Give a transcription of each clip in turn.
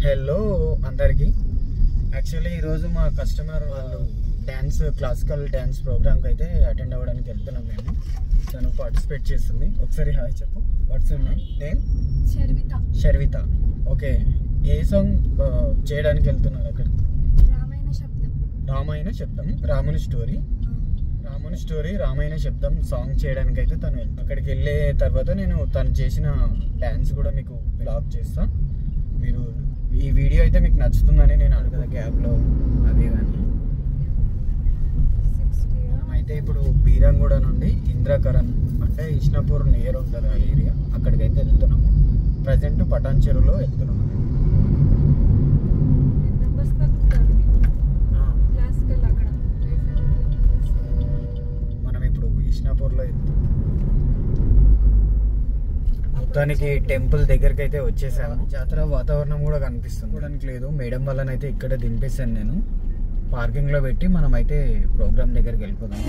Hello అందరికీ. Actually ఈరోజు మా కస్టమర్ వాళ్ళు క్లాసికల్ డ్యాన్స్ ప్రోగ్రామ్కి అయితే అటెండ్ అవ్వడానికి వెళ్తున్నాం మేము. తను పార్టిసిపేట్ చేస్తుంది. ఒకసారి హాయ్ చెప్పు. What's your name? Sharvitha. Okay, ఏ సాంగ్ చేయడానికి వెళ్తున్నారు అక్కడ? రామాయణ శబ్దం. రాముని స్టోరీ రామాయణ శబ్దం సాంగ్ చేయడానికి అయితే తను అక్కడికి వెళ్ళే తర్వాత నేను తను చేసిన డ్యాన్స్ కూడా మీకు బ్లాగ్ చేస్తా. మీరు ఈ వీడియో అయితే మీకు నచ్చుతుందని నేను అడుగుదా క్యాబ్లో అది కానీ. మనమైతే ఇప్పుడు బీరంగూడ నుండి ఇంద్రకరణ్ అంటే ఇష్నాపూర్ నియర్ ఉంటుంది ఆ ఏరియా, అక్కడికైతే వెళ్తున్నాము. ప్రజెంట్ పటాన్ చెరువులో వెళ్తున్నాము. మనం ఇప్పుడు ఇష్నాపూర్లో వెళ్తున్నాం. మొత్తానికి టెంపుల్ దగ్గరికి అయితే వచ్చేసాము. జాతర వాతావరణం కూడా కనిపిస్తుంది. చూడడానికి లేదు, మేడం వాళ్ళనైతే ఇక్కడ దింపేశాను నేను. పార్కింగ్ లో పెట్టి మనం అయితే ప్రోగ్రామ్ దగ్గరికి వెళ్ళిపోదాం.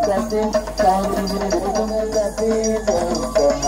Thank you.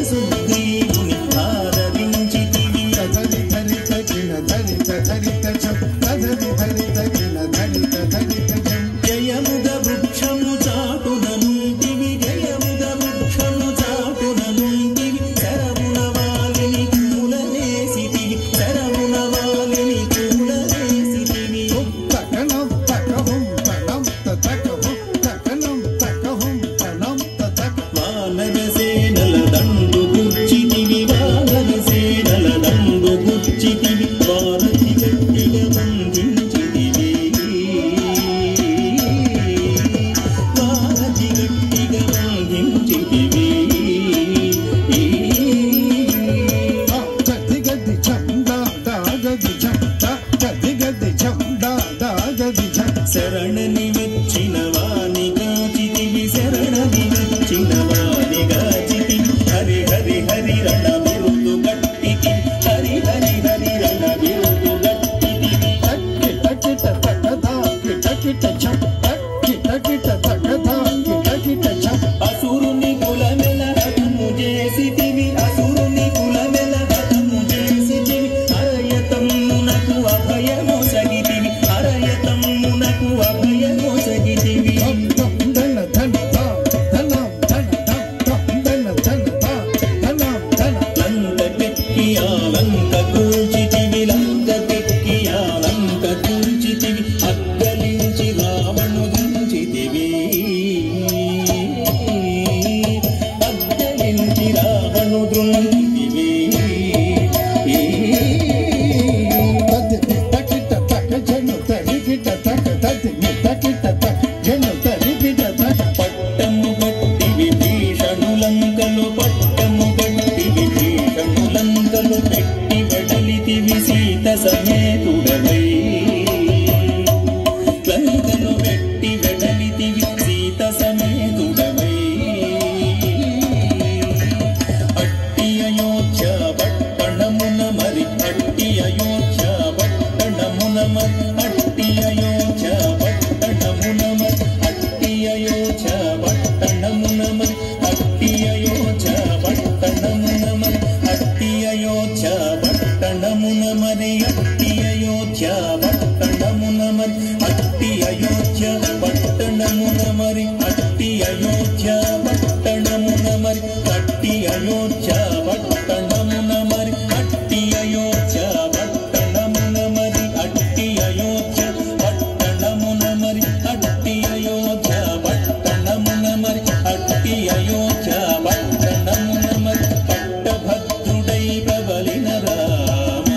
సుగ్రీవుని ఆదరించితివి ఆలంక కూల్చితివి లంక తెక్కి ఆలంక కూల్చితివి అక్కలించి రావణు దించితివి అక్కలించి రావణు దృంచితివి పట్టము గట్టి విభీషణులంకలు పట్టము గట్టి విభీషణులంకలు పెట్టి వెడలితివి సీత సమేతుడవై లంకలు పెట్టి వెడలితివి సీత సమేతుడవై అట్టి అయోధ్య పట్టణమున మరి అట్టి అయోధ్య పట్టణమున మరి అట్టి అయోధ్య పట్టణమున మరి అట్టి అయోధ్య పట్టణమున మరి అట్టి అయోధ్య పట్టణమున మరి అట్టి అయోధ్య పట్టణమున మరి అట్టి అయోధ్య పట్టణమున మరి అట్టి అయోధ్య పట్టణమున మరి అట్టి అయోధ్య పట్టణమున మరి అట్టి అయోధ్య పట్టణమున మరి అట్టి అయోధ్య పట్టణమున మరి అట్టి అయోధ్య పట్టణమున మరి అట్టి అయోధ్య పట్టణమున మరి అట్టి అయోధ్య పట్టణమున మరి పట్టభద్రుడై ప్రబలిన రామ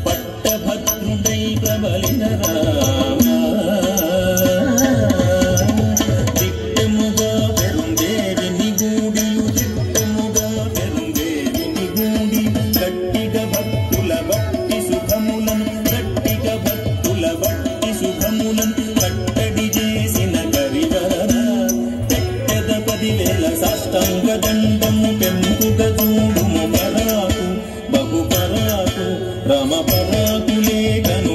పట్టభద్రుడై ప్రబలిన రామ చిట్టముగా పెరుందేవిని గూడియు చిట్టముగా పెరుందేవిని గూడి గట్టిగ భక్తుల భక్తి సుఖములను గట్టిగ భక్తుల భక్తి సుఖములను కట్టడి చేసిన కరివరన పెట్టెద 10,000 సాష్టాంగ దండము పెంపుగ చూడుము పరాకు బహు పరాకు రామ పరాకులే గను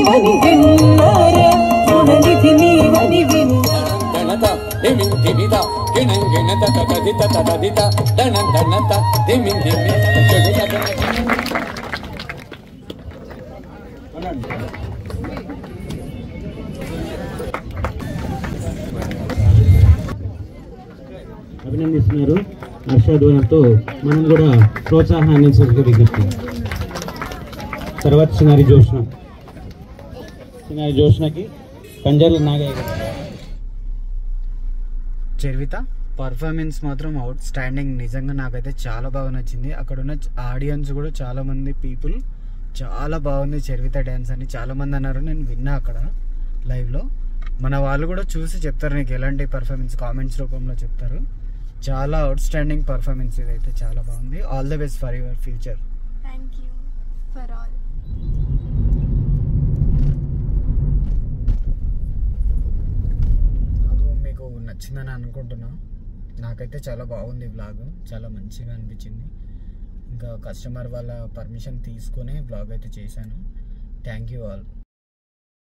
నీవని విన్నారా గుణనిధి నీవని విన్నా దణత దిమిం దిమిద గిణం గిణత తదిత తదిత దణ దణత దిమిం దిమి చెడుత అభినందిస్తున్నారు. హర్షధ్వానంతో మనం కూడా ప్రోత్సాహాన్ని అందించడానికి విజ్ఞప్తి. తర్వాత చిన్నారి జోష్నకి కంజర్ల నాగయ్య గారు. చర్విత పర్ఫార్మెన్స్ మాత్రం అవుట్ స్టాండింగ్. నిజంగా నాకైతే చాలా బాగా నచ్చింది. అక్కడ ఉన్న ఆడియన్స్ కూడా చాలా మంది పీపుల్ చాలా బాగుంది చర్విత డ్యాన్స్ అని చాలా మంది అన్నారు. నేను విన్నా అక్కడ లైవ్లో. మన వాళ్ళు కూడా చూసి చెప్తారు నీకు ఎలాంటి పర్ఫార్మెన్స్, కామెంట్స్ రూపంలో చెప్తారు. చాలా అవుట్ స్టాండింగ్ పర్ఫార్మెన్స్ ఇదైతే చాలా బాగుంది. All the best for your future. Thank you for all. మీకు నచ్చిందని అనుకుంటున్నా. నాకైతే చాలా బాగుంది వ్లాగ్, చాలా మంచిగా అనిపించింది. ఇంకా కస్టమర్ వాళ్ళ పర్మిషన్ తీసుకొని వ్లాగ్ అయితే చేశాను. Thank you all.